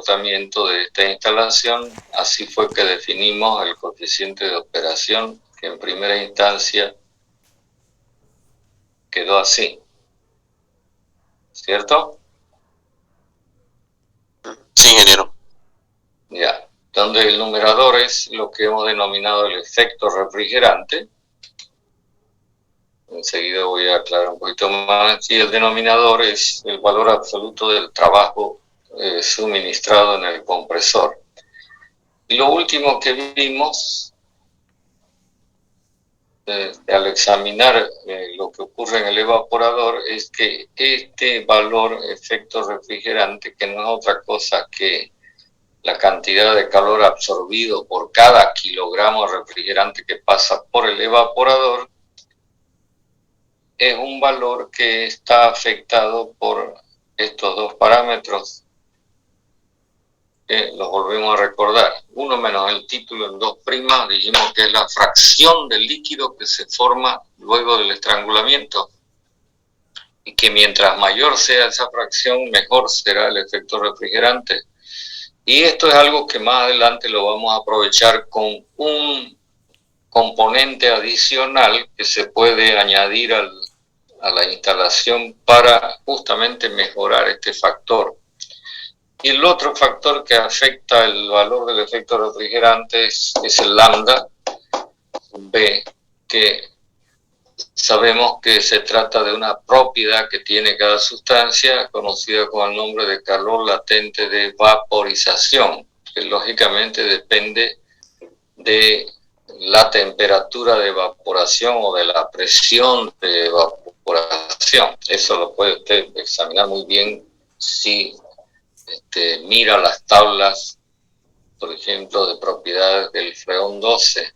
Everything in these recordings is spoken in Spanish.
comportamiento de esta instalación. Así fue que definimos el coeficiente de operación, que en primera instancia quedó así, ¿cierto? Sí, ingeniero. Ya, donde el numerador es lo que hemos denominado el efecto refrigerante. Enseguida voy a aclarar un poquito más. Y el denominador es el valor absoluto del trabajo suministrado en el compresor. Y lo último que vimos al examinar lo que ocurre en el evaporador es que este valor efecto refrigerante, que no es otra cosa que la cantidad de calor absorbido por cada kilogramo de refrigerante que pasa por el evaporador, es un valor que está afectado por estos dos parámetros que los volvemos a recordar. Uno menos el título en 2', dijimos que es la fracción del líquido que se forma luego del estrangulamiento, y que mientras mayor sea esa fracción, mejor será el efecto refrigerante. Y esto es algo que más adelante lo vamos a aprovechar con un componente adicional que se puede añadir a la instalación para justamente mejorar este factor. Y el otro factor que afecta el valor del efecto refrigerante es el lambda B, que sabemos que se trata de una propiedad que tiene cada sustancia, conocida con el nombre de calor latente de vaporización, que lógicamente depende de la temperatura de evaporación o de la presión de evaporación. Eso lo puede usted examinar muy bien si mira las tablas, por ejemplo, de propiedades del freón 12.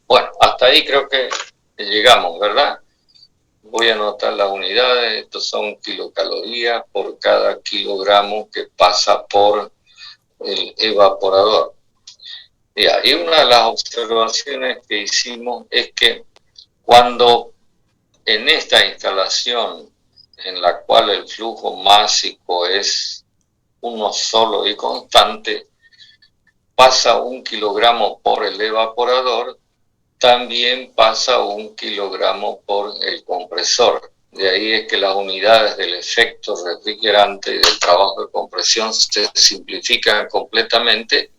Bueno, hasta ahí creo que llegamos, ¿verdad? Voy a anotar las unidades. Estos son kilocalorías por cada kilogramo que pasa por el evaporador. Y una de las observaciones que hicimos es que cuando en esta instalación, en la cual el flujo másico es uno solo y constante, pasa 1 kilogramo por el evaporador, también pasa 1 kilogramo por el compresor. De ahí es que las unidades del efecto refrigerante y del trabajo de compresión se simplifican completamente,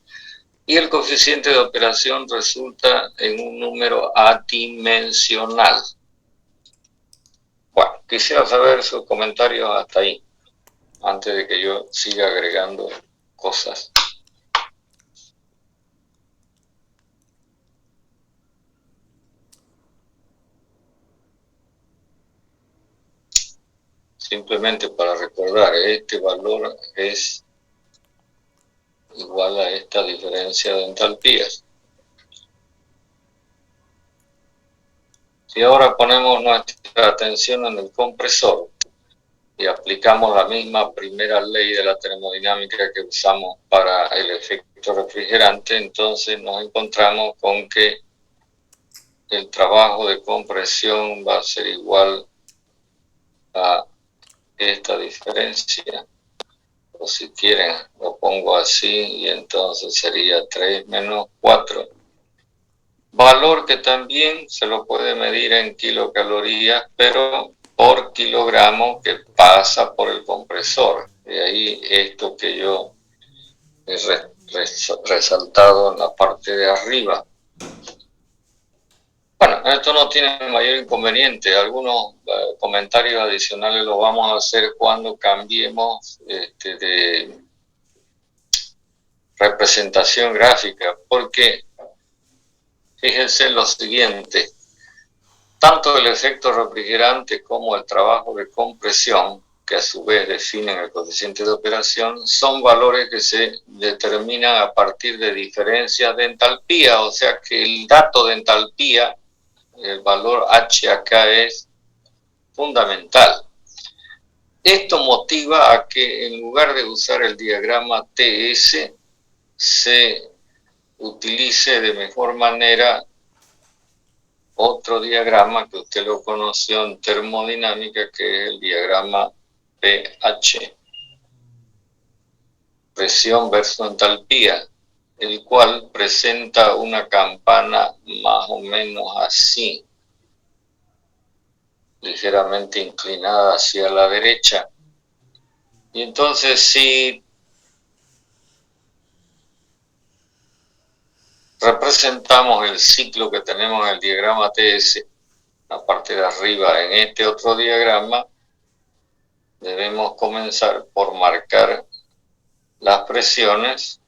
y el coeficiente de operación resulta en un número adimensional. Bueno, quisiera saber sus comentarios hasta ahí, antes de que yo siga agregando cosas. Simplemente para recordar, este valor es igual a esta diferencia de entalpías. Si ahora ponemos nuestra atención en el compresor y aplicamos la misma primera ley de la termodinámica que usamos para el efecto refrigerante, entonces nos encontramos con que el trabajo de compresión va a ser igual a esta diferencia, o si quieren lo pongo así, y entonces sería 3 menos 4. Valor que también se lo puede medir en kilocalorías, pero por kilogramo que pasa por el compresor. De ahí esto que yo he resaltado en la parte de arriba. Bueno, esto no tiene mayor inconveniente. Algunos comentarios adicionales los vamos a hacer cuando cambiemos de representación gráfica, porque fíjense lo siguiente: tanto el efecto refrigerante como el trabajo de compresión, que a su vez definen el coeficiente de operación, son valores que se determinan a partir de diferencias de entalpía, o sea que el dato de entalpía, el valor H acá, es fundamental. Esto motiva a que en lugar de usar el diagrama TS, se utilice de mejor manera otro diagrama que usted lo conoció en termodinámica, que es el diagrama pH. presión versus entalpía, el cual presenta una campana más o menos así, ligeramente inclinada hacia la derecha. Y entonces si representamos el ciclo que tenemos en el diagrama TS, la parte de arriba en este otro diagrama, debemos comenzar por marcar las presiones,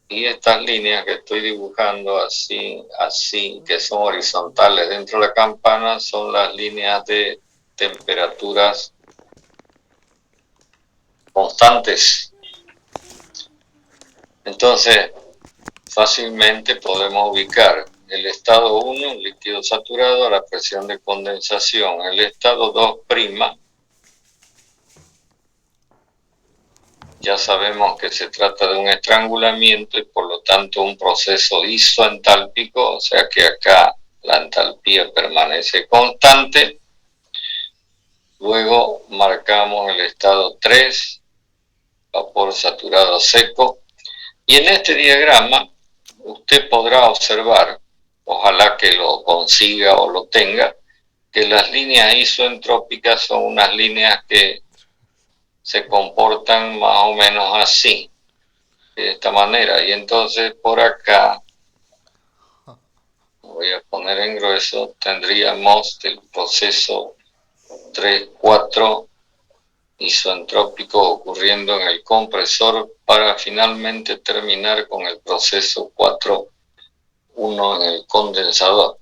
y estas líneas que estoy dibujando así, que son horizontales dentro de la campana, son las líneas de temperaturas constantes. Entonces, fácilmente podemos ubicar el estado 1, líquido saturado, a la presión de condensación. El estado 2', ya sabemos que se trata de un estrangulamiento y por lo tanto un proceso isoentálpico, o sea que acá la entalpía permanece constante. Luego marcamos el estado 3, vapor saturado seco. Y en este diagrama usted podrá observar, ojalá que lo consiga o lo tenga, que las líneas isoentrópicas son unas líneas que se comportan más o menos así, de esta manera. Y entonces por acá, voy a poner en grueso, tendríamos el proceso 3, 4 isoentrópico ocurriendo en el compresor para finalmente terminar con el proceso 4, 1 en el condensador.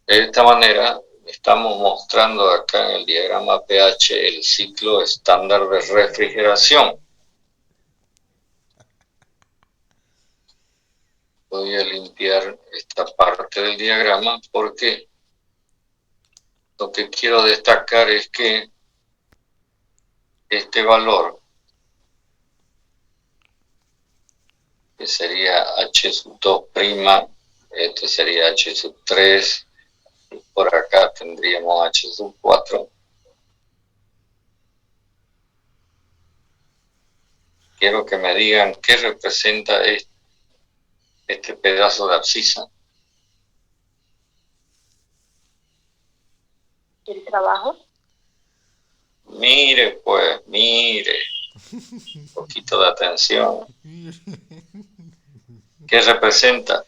De esta manera estamos mostrando acá en el diagrama pH el ciclo estándar de refrigeración. Voy a limpiar esta parte del diagrama porque lo que quiero destacar es que este valor, que sería H2', este sería H3, y por acá tendríamos H4. Quiero que me digan qué representa este pedazo de abscisa. ¿El trabajo? Mire, pues, mire. Un poquito de atención. ¿Qué representa?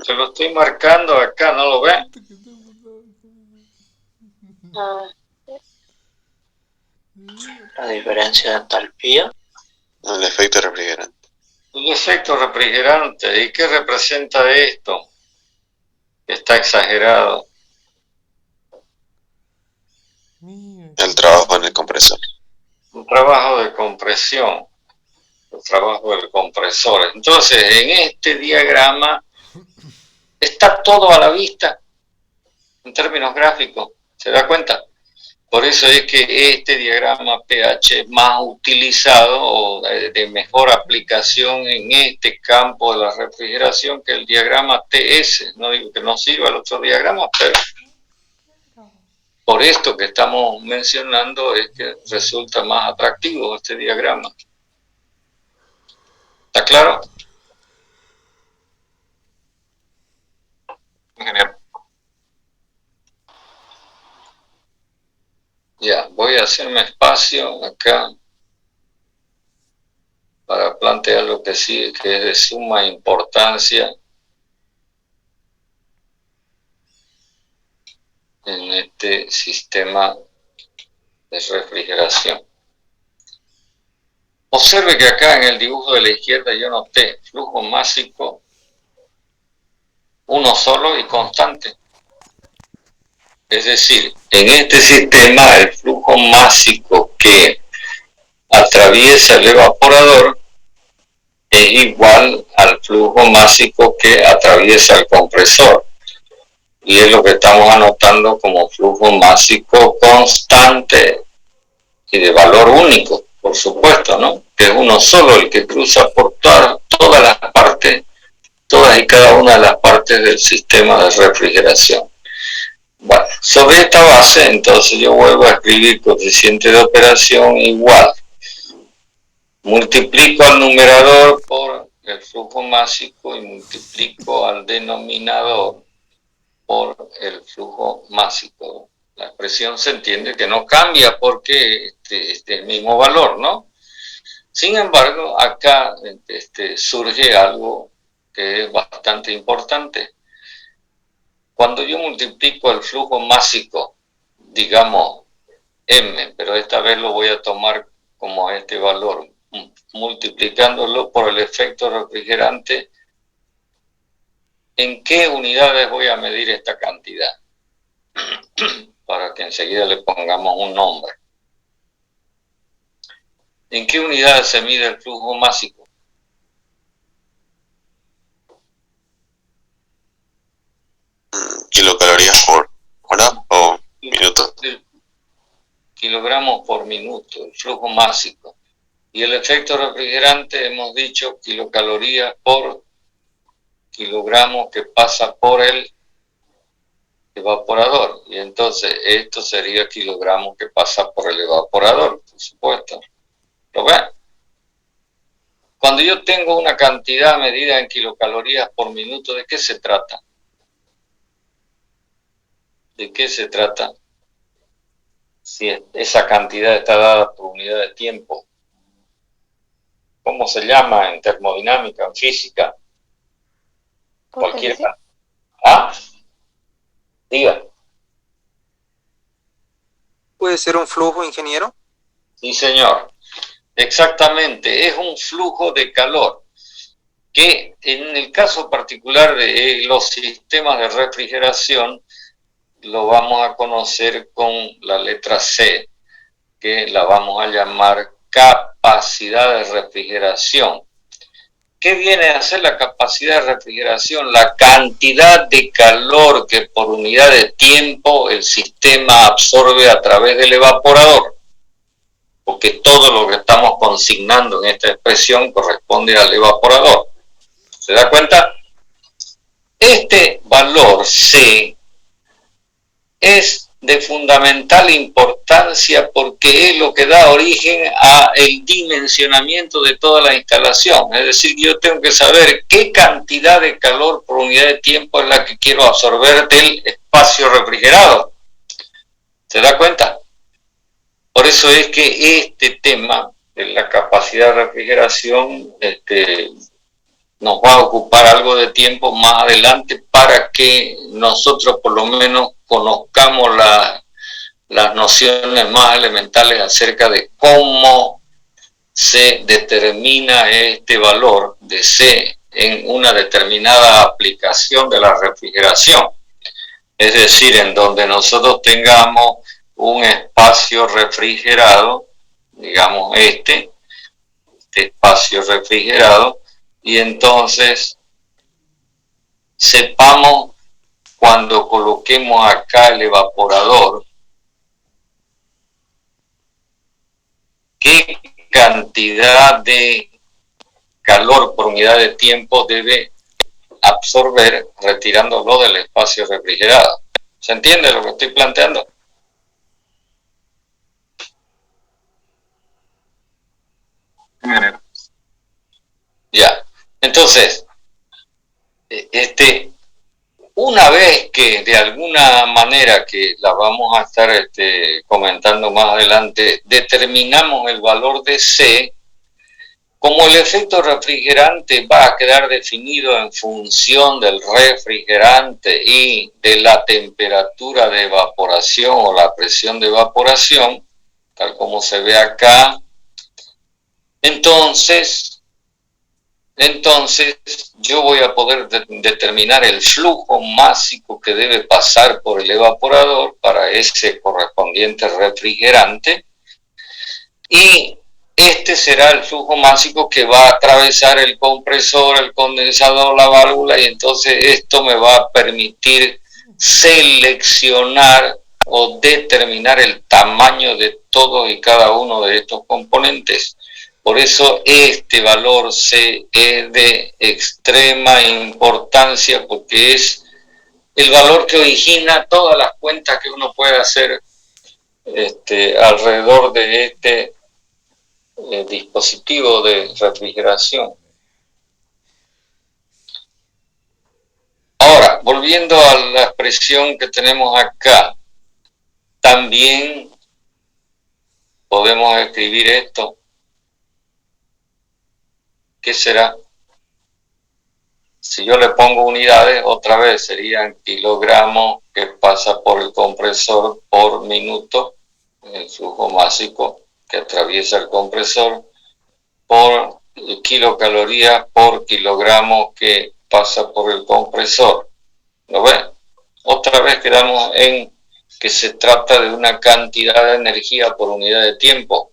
Se lo estoy marcando acá, ¿no lo ven? La diferencia de entalpía. El efecto refrigerante. El efecto refrigerante. ¿Y qué representa esto? Está exagerado. El trabajo en el compresor. Un trabajo de compresión. El trabajo del compresor. Entonces, en este diagrama está todo a la vista en términos gráficos. ¿Se da cuenta? Por eso es que este diagrama pH es más utilizado o de mejor aplicación en este campo de la refrigeración que el diagrama TS. No digo que no sirva el otro diagrama, pero por esto que estamos mencionando es que resulta más atractivo este diagrama. ¿Está claro? Ingeniero. Ya, voy a hacerme espacio acá para plantear lo que sí, que es de suma importancia en este sistema de refrigeración. Observe que acá en el dibujo de la izquierda yo noté flujo másico uno solo y constante. Es decir, en este sistema el flujo másico que atraviesa el evaporador es igual al flujo másico que atraviesa el compresor. Y es lo que estamos anotando como flujo másico constante y de valor único, por supuesto, ¿no? Que es uno solo el que cruza por todas las partes, todas y cada una de las partes del sistema de refrigeración. Bueno, sobre esta base, entonces yo vuelvo a escribir coeficiente de operación igual. Multiplico al numerador por el flujo másico y multiplico al denominador por el flujo másico. La expresión se entiende que no cambia porque este es el mismo valor, ¿no? Sin embargo, acá surge algo que es bastante importante. Cuando yo multiplico el flujo másico, digamos M, pero esta vez lo voy a tomar como este valor, multiplicándolo por el efecto refrigerante, ¿en qué unidades voy a medir esta cantidad? Para que enseguida le pongamos un nombre. ¿En qué unidades se mide el flujo másico? Kilocalorías por hora o minuto. Kilogramos por minuto, el flujo másico. Y el efecto refrigerante, hemos dicho, kilocalorías por kilogramos que pasa por el evaporador. Y entonces esto sería kilogramos que pasa por el evaporador, por supuesto. ¿Lo ven? Cuando yo tengo una cantidad medida en kilocalorías por minuto, ¿de qué se trata? ¿De qué se trata? Si esa cantidad está dada por unidad de tiempo. ¿Cómo se llama en termodinámica, en física? Cualquier cantidad. ¿Ah? Diga. ¿Puede ser un flujo, ingeniero? Sí, señor. Exactamente, es un flujo de calor que en el caso particular de los sistemas de refrigeración lo vamos a conocer con la letra C, que la vamos a llamar capacidad de refrigeración. ¿Qué viene a ser la capacidad de refrigeración? La cantidad de calor que por unidad de tiempo el sistema absorbe a través del evaporador. Porque todo lo que estamos consignando en esta expresión corresponde al evaporador. ¿Se da cuenta? Este valor C es de fundamental importancia porque es lo que da origen al dimensionamiento de toda la instalación. Es decir, yo tengo que saber qué cantidad de calor por unidad de tiempo es la que quiero absorber del espacio refrigerado. ¿Se da cuenta? Por eso es que este tema de la capacidad de refrigeración nos va a ocupar algo de tiempo más adelante para que nosotros por lo menos conozcamos las nociones más elementales acerca de cómo se determina este valor de C en una determinada aplicación de la refrigeración. Es decir, en donde nosotros tengamos un espacio refrigerado, digamos este espacio refrigerado, y entonces sepamos cuando coloquemos acá el evaporador qué cantidad de calor por unidad de tiempo debe absorber retirándolo del espacio refrigerado. ¿Se entiende lo que estoy planteando? Ya, entonces, una vez que de alguna manera que la vamos a estar comentando más adelante, determinamos el valor de C, como el efecto refrigerante va a quedar definido en función del refrigerante y de la temperatura de evaporación o la presión de evaporación, tal como se ve acá, entonces yo voy a poder determinar el flujo másico que debe pasar por el evaporador para ese correspondiente refrigerante, y este será el flujo másico que va a atravesar el compresor, el condensador, la válvula, y entonces esto me va a permitir seleccionar o determinar el tamaño de todos y cada uno de estos componentes. Por eso este valor C es de extrema importancia, porque es el valor que origina todas las cuentas que uno puede hacer alrededor de este dispositivo de refrigeración. Ahora, volviendo a la expresión que tenemos acá, también podemos escribir esto. ¿Qué será? Si yo le pongo unidades, otra vez serían kilogramos que pasa por el compresor por minuto, el flujo másico que atraviesa el compresor, por kilocalorías por kilogramo que pasa por el compresor. ¿Lo ven? Otra vez quedamos en que se trata de una cantidad de energía por unidad de tiempo.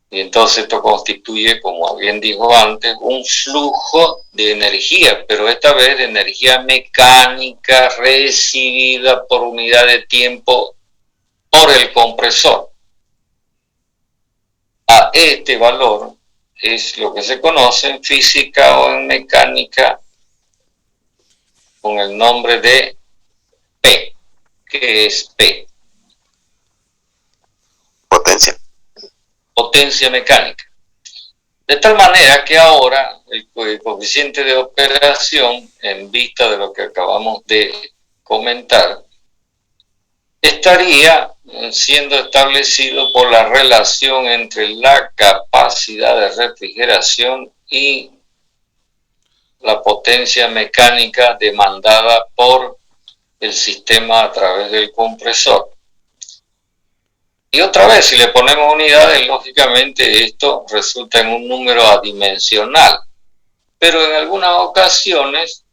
Y entonces esto constituye, como bien dijo antes, un flujo de energía, pero esta vez de energía mecánica recibida por unidad de tiempo por el compresor. A este valor es lo que se conoce en física o en mecánica con el nombre de P. ¿Qué es P? Potencia. Potencia mecánica. De tal manera que ahora el coeficiente de operación, en vista de lo que acabamos de comentar, estaría siendo establecido por la relación entre la capacidad de refrigeración y la potencia mecánica demandada por el sistema a través del compresor. Y otra vez, si le ponemos unidades, lógicamente esto resulta en un número adimensional. Pero en algunas ocasiones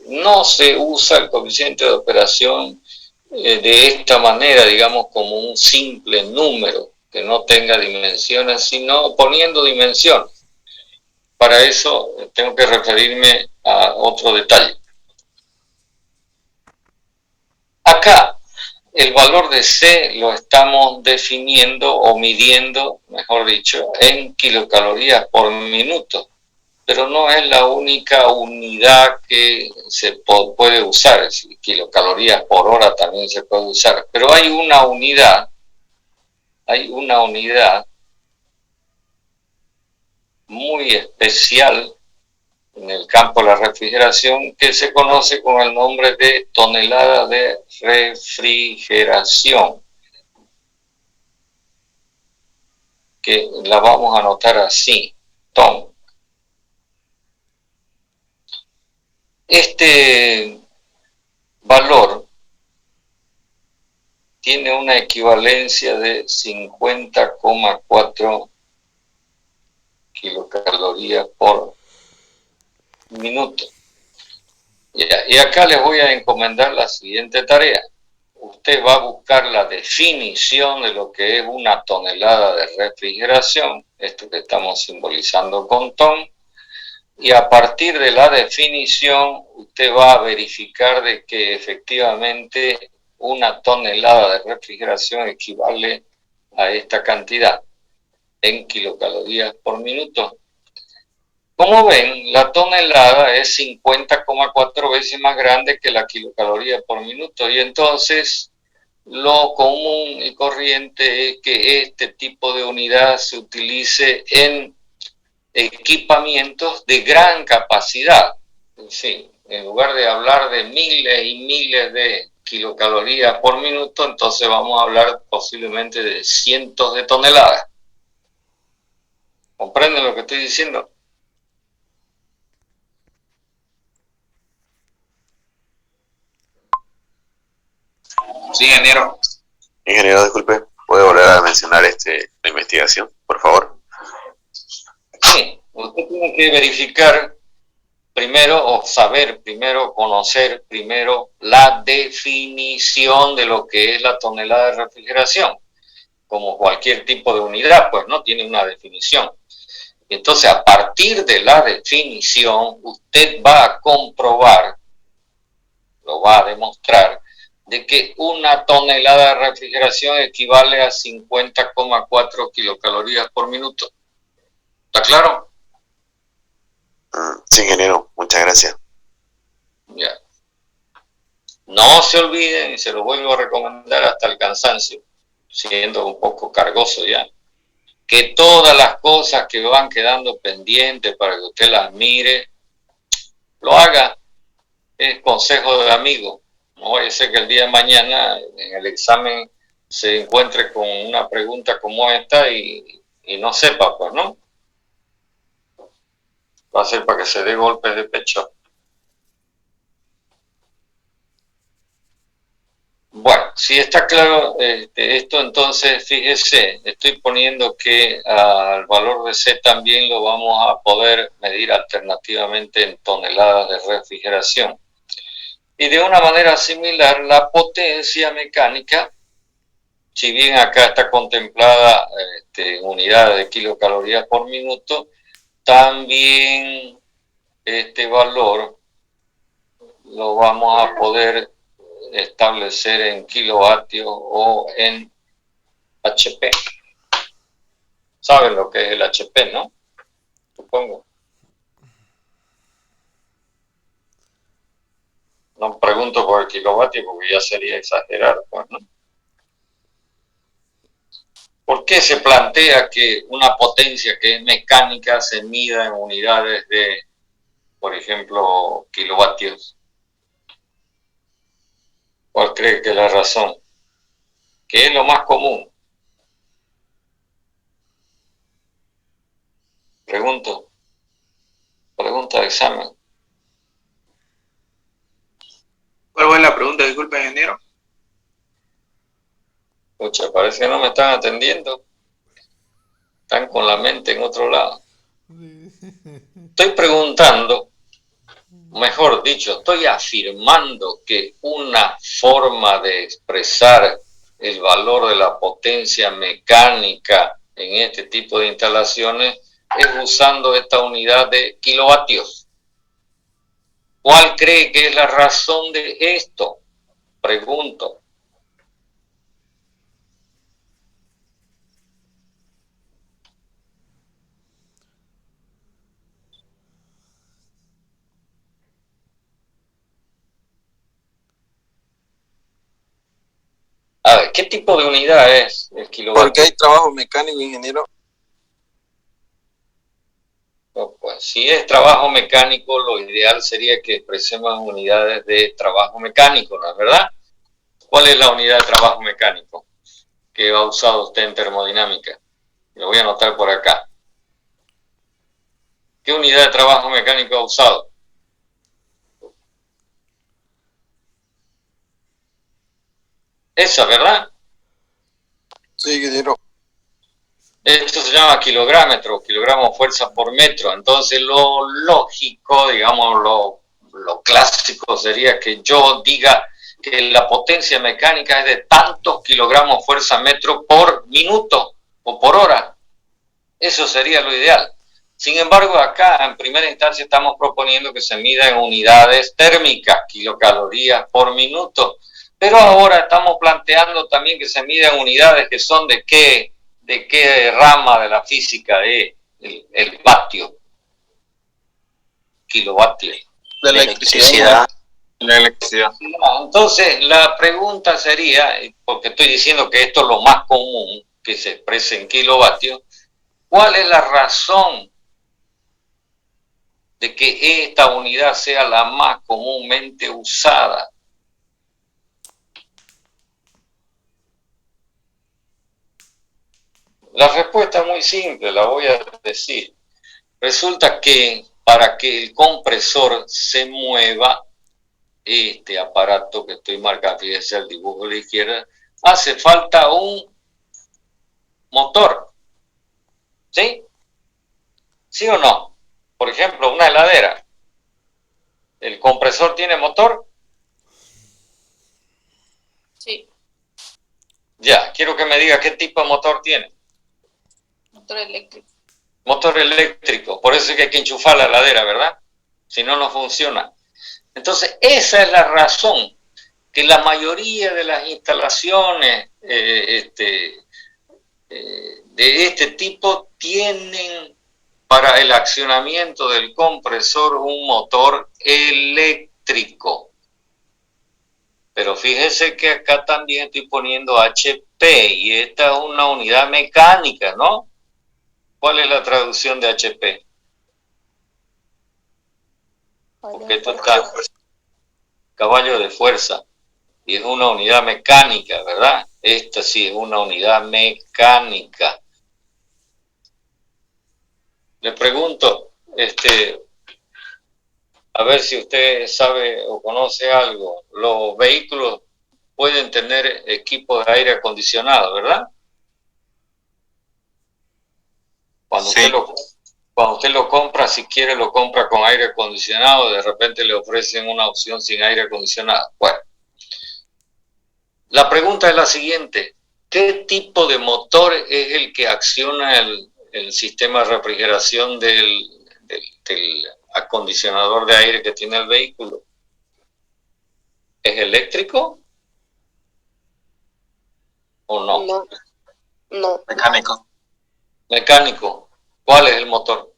no se usa el coeficiente de operación de esta manera, digamos, como un simple número que no tenga dimensiones, sino poniendo dimensiones. Para eso tengo que referirme a otro detalle. Acá, el valor de C lo estamos definiendo o midiendo, mejor dicho, en kilocalorías por minuto, pero no es la única unidad que se puede usar, es decir, kilocalorías por hora también se puede usar, pero hay una unidad muy especial en el campo de la refrigeración que se conoce con el nombre de tonelada de refrigeración, que la vamos a anotar así, ton. Este valor tiene una equivalencia de 50,4 kilocalorías por minuto. Y acá les voy a encomendar la siguiente tarea. Usted va a buscar la definición de lo que es una tonelada de refrigeración, esto que estamos simbolizando con ton, y a partir de la definición usted va a verificar de que efectivamente una tonelada de refrigeración equivale a esta cantidad en kilocalorías por minuto. Como ven, la tonelada es 50,4 veces más grande que la kilocaloría por minuto, y entonces lo común y corriente es que este tipo de unidad se utilice en equipamientos de gran capacidad. En fin, en lugar de hablar de miles y miles de kilocalorías por minuto, entonces vamos a hablar posiblemente de cientos de toneladas. ¿Comprenden lo que estoy diciendo? Sí, ingeniero. Ingeniero, disculpe, ¿puede volver a mencionar la investigación, por favor? Sí, usted tiene que verificar primero, o saber primero, conocer primero la definición de lo que es la tonelada de refrigeración. Como cualquier tipo de unidad, pues no tiene una definición. Entonces, a partir de la definición, usted va a comprobar, lo va a demostrar, de que una tonelada de refrigeración equivale a 50,4 kilocalorías por minuto. ¿Está claro? Sí, ingeniero, muchas gracias. Ya. No se olviden, y se lo vuelvo a recomendar hasta el cansancio, siendo un poco cargoso ya, que todas las cosas que van quedando pendientes para que usted las mire, lo haga. Es consejo de amigo. No vaya a ser que el día de mañana en el examen se encuentre con una pregunta como esta y no sepa, pues, ¿no? Va a ser para que se dé golpes de pecho. Bueno, si está claro esto, entonces fíjese, estoy poniendo que al valor de C también lo vamos a poder medir alternativamente en toneladas de refrigeración. Y de una manera similar, la potencia mecánica, si bien acá está contemplada en unidades de kilocalorías por minuto, también este valor lo vamos a poder establecer en kilovatios o en HP. ¿Saben lo que es el HP, no? Supongo. No pregunto por el kilovatio porque ya sería exagerar, pues, ¿no? ¿Por qué se plantea que una potencia que es mecánica se mida en unidades de, por ejemplo, kilovatios? ¿Cuál cree que es la razón? ¿Qué es lo más común? Pregunta de examen. ¿Cuál fue la pregunta? Disculpe, ingeniero. Pucha, parece que no me están atendiendo. Están con la mente en otro lado. Estoy preguntando, mejor dicho, estoy afirmando que una forma de expresar el valor de la potencia mecánica en este tipo de instalaciones es usando esta unidad de kilovatios. ¿Cuál cree que es la razón de esto? Pregunto. A ver, ¿qué tipo de unidad es el kilovatio? Porque hay trabajo mecánico, ingeniero. No, pues, si es trabajo mecánico, lo ideal sería que expresemos unidades de trabajo mecánico, ¿no es verdad? ¿Cuál es la unidad de trabajo mecánico que ha usado usted en termodinámica? Lo voy a anotar por acá. ¿Qué unidad de trabajo mecánico ha usado? Esa, ¿verdad? Sí, ingeniero. Esto se llama kilográmetro, kilogramos fuerza por metro. Entonces lo lógico, digamos, lo clásico sería que yo diga que la potencia mecánica es de tantos kilogramos fuerza metro por minuto o por hora. Eso sería lo ideal. Sin embargo, acá en primera instancia estamos proponiendo que se mida en unidades térmicas, kilocalorías por minuto. Pero ahora estamos planteando también que se mida en unidades que son de qué rama de la física es el vatio, kilovatio. De la electricidad. La electricidad. Entonces, la pregunta sería, porque estoy diciendo que esto es lo más común que se exprese en kilovatios, ¿cuál es la razón de que esta unidad sea la más comúnmente usada? La respuesta es muy simple, la voy a decir. Resulta que para que el compresor se mueva, este aparato que estoy marcando, fíjense el dibujo de la izquierda, hace falta un motor. ¿Sí? ¿Sí o no? Por ejemplo, una heladera. ¿El compresor tiene motor? Sí, Ya, quiero que me diga qué tipo de motor tiene. motor eléctrico. Motor eléctrico, por eso es que hay que enchufar la heladera, ¿verdad? Si no, no funciona. Entonces, esa es la razón que la mayoría de las instalaciones de este tipo tienen para el accionamiento del compresor un motor eléctrico. eléctrico. Pero fíjese que acá también estoy poniendo HP y esta es una unidad mecánica, ¿no? ¿Cuál es la traducción de HP? Porque esto está caballo de fuerza y es una unidad mecánica, ¿verdad? Esta sí es una unidad mecánica. Le pregunto, a ver si usted sabe o conoce algo. Los vehículos pueden tener equipos de aire acondicionado, ¿verdad? Cuando, Sí. cuando usted lo compra, si quiere lo compra con aire acondicionado, de repente le ofrecen una opción sin aire acondicionado. Bueno, la pregunta es la siguiente. ¿Qué tipo de motor es el que acciona el sistema de refrigeración del acondicionador de aire que tiene el vehículo? ¿Es eléctrico o no? No, no, Mecánico. Mecánico. ¿Cuál es el motor?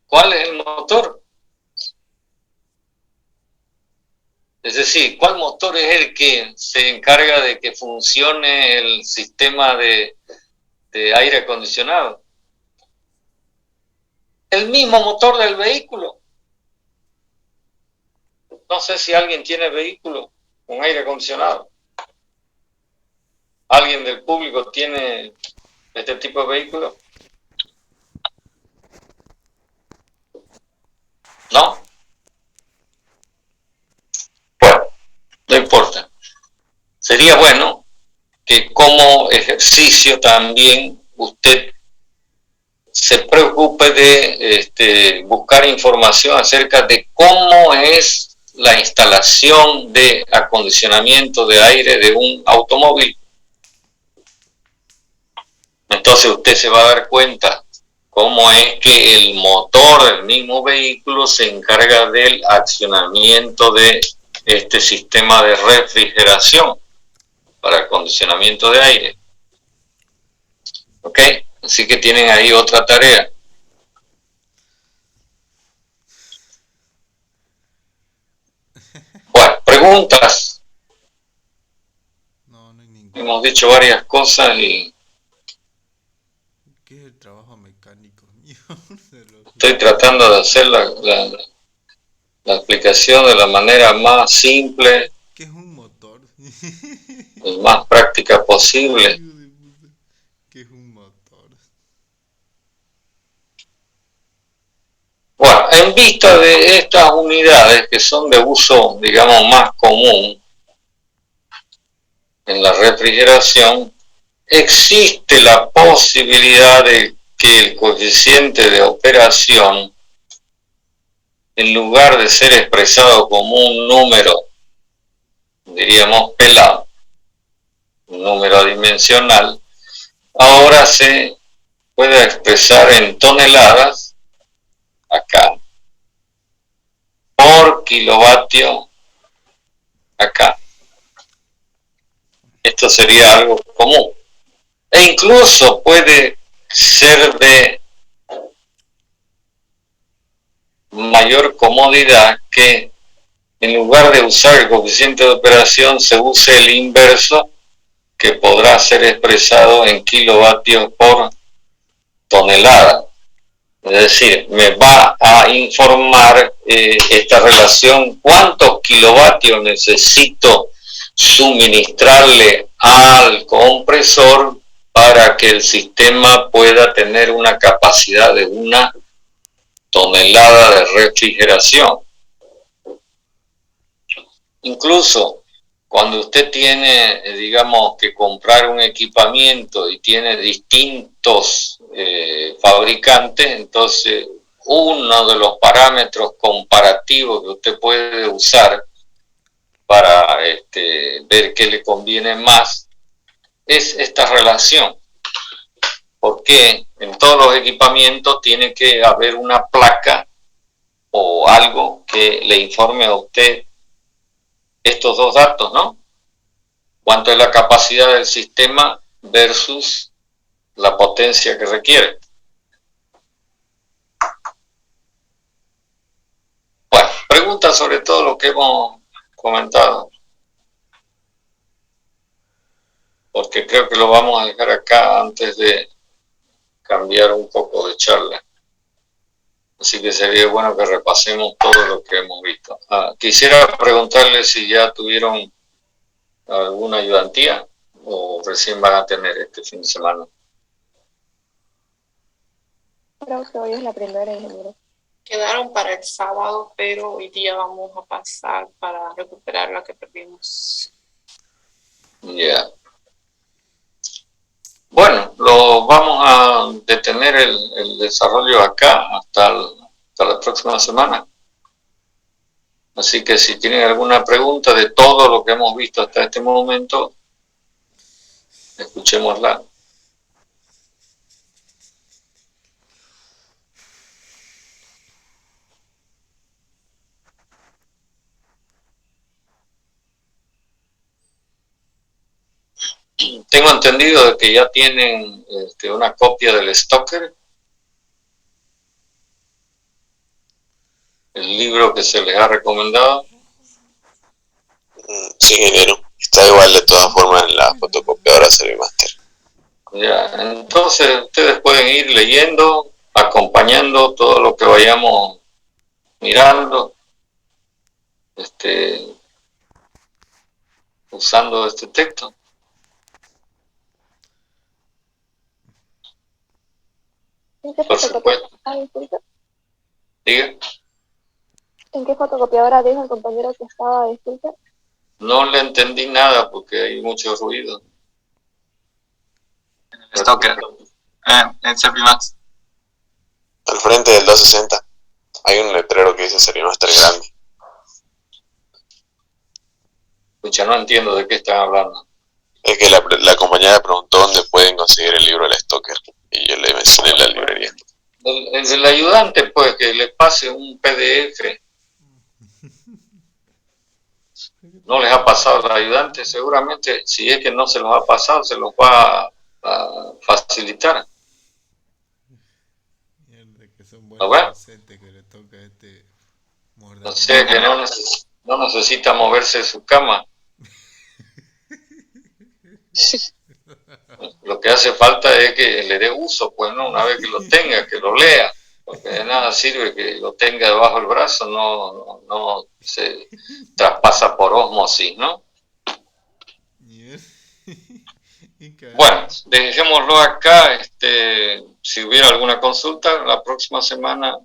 ¿Cuál es el motor? Es decir, ¿cuál motor es el que se encarga de que funcione el sistema de aire acondicionado? El mismo motor del vehículo. No sé si alguien tiene vehículo con aire acondicionado. ¿Alguien del público tiene este tipo de vehículo? ¿No? Bueno, no importa. Sería bueno que como ejercicio también usted se preocupe de buscar información acerca de cómo es la instalación de acondicionamiento de aire de un automóvil. Entonces usted se va a dar cuenta cómo es que el motor del mismo vehículo se encarga del accionamiento de este sistema de refrigeración para acondicionamiento de aire. ¿Ok? Así que tienen ahí otra tarea. Bueno, preguntas. No, no hay ninguna. Hemos dicho varias cosas y ¿Qué es el trabajo mecánico mío? estoy tratando de hacer la explicación de la manera más simple ¿Qué es un motor? y más práctica posible. ¿Qué es un motor? Bueno, en vista de estas unidades que son de uso, digamos, más común en la refrigeración, existe la posibilidad de que el coeficiente de operación, en lugar de ser expresado como un número, diríamos pelado, un número adimensional, ahora se puede expresar en toneladas, acá, por kilovatio, acá. Esto sería algo común. E incluso puede ser de mayor comodidad que en lugar de usar el coeficiente de operación se use el inverso, que podrá ser expresado en kilovatios por tonelada. Es decir, me va a informar esta relación cuántos kilovatios necesito suministrarle al compresor para que el sistema pueda tener una capacidad de una tonelada de refrigeración. Incluso cuando usted tiene, digamos, que comprar un equipamiento y tiene distintos fabricantes, entonces uno de los parámetros comparativos que usted puede usar para ver qué le conviene más es esta relación. Porque en todos los equipamientos tiene que haber una placa o algo que le informe a usted estos dos datos, ¿no? Cuánto es la capacidad del sistema versus la potencia que requiere. preguntas sobre todo lo que hemos comentado. Porque creo que lo vamos a dejar acá antes de cambiar un poco de charla. Así que sería bueno que repasemos todo lo que hemos visto. Quisiera preguntarle si ya tuvieron alguna ayudantía o recién van a tener este fin de semana. Creo que hoy es la primera, ingeniero. Quedaron para el sábado, pero hoy día vamos a pasar para recuperar la que perdimos. Ya. Bueno, lo vamos a detener el desarrollo acá hasta la próxima semana. Así que si tienen alguna pregunta de todo lo que hemos visto hasta este momento, escuchémosla. Tengo entendido de que ya tienen una copia del Stoker, el libro que se les ha recomendado. Sí, ingeniero. Está igual de todas formas en la fotocopiadora Servimaster. Ya, entonces ustedes pueden ir leyendo, acompañando todo lo que vayamos mirando, usando este texto. ¿En qué Por supuesto. disculpe? Diga. ¿En qué fotocopiadora dijo el compañero que estaba, disculpe? No le entendí nada porque hay mucho ruido. Stoker. En Servimax. Al frente del 260 hay un letrero que dice Servimaster grande. Escucha, no entiendo de qué están hablando. Es que la compañera preguntó dónde pueden conseguir el libro del Stoker y yo le mencioné la librería. El ayudante, pues, que le pase un PDF. No les ha pasado al ayudante, seguramente, si es que no se los ha pasado, se los va a facilitar. Mierda, que son ¿Lo buenos ven? docentes que le toca morder. No sé, que no necesita moverse de su cama. Lo que hace falta es que le dé uso, pues, ¿no? Una vez que lo tenga, que lo lea. Porque de nada sirve que lo tenga debajo del brazo, no se traspasa por ósmosis, ¿no? Bueno, dejémoslo acá. Si hubiera alguna consulta la próxima semana,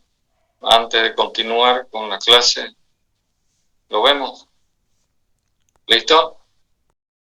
antes de continuar con la clase, lo vemos. ¿Listo?